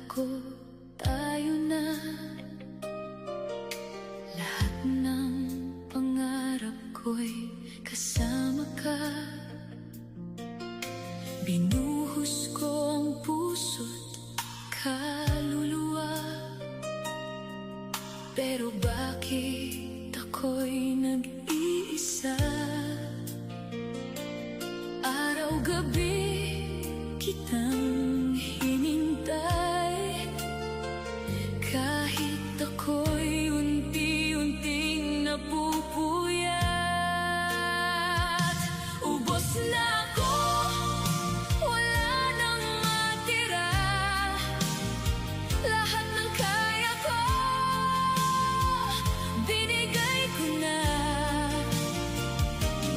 ko tayo na. Lahat ng pangarap ko'y kasama ka. Binuhos ko ang puso't kaluluwa. Pero bakit ako'y nag-iisa? Araw-gabi kitang hinintay, kahit ako'y unti-unting napupuyat. Ubos na ako, wala nang matira. Lahat ng kaya ko, binigay ko na.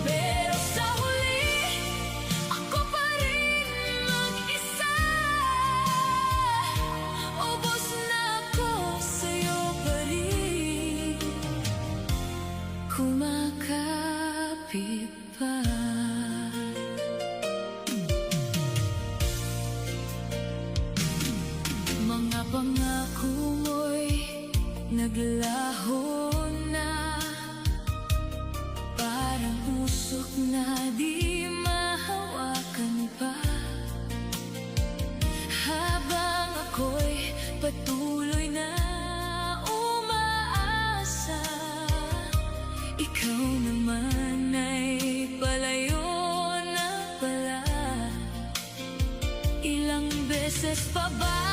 Pero sa huli, ako pa rin mag-isa. Ubos na ako, sa'yo pa rin kumakapit pa. Mga pangako mo'y naglaho na, parang usok na di mahawakan pa. Habang ako'y patuloy na umaasa, ikaw naman ay palayo na pala. Ilang beses pa ba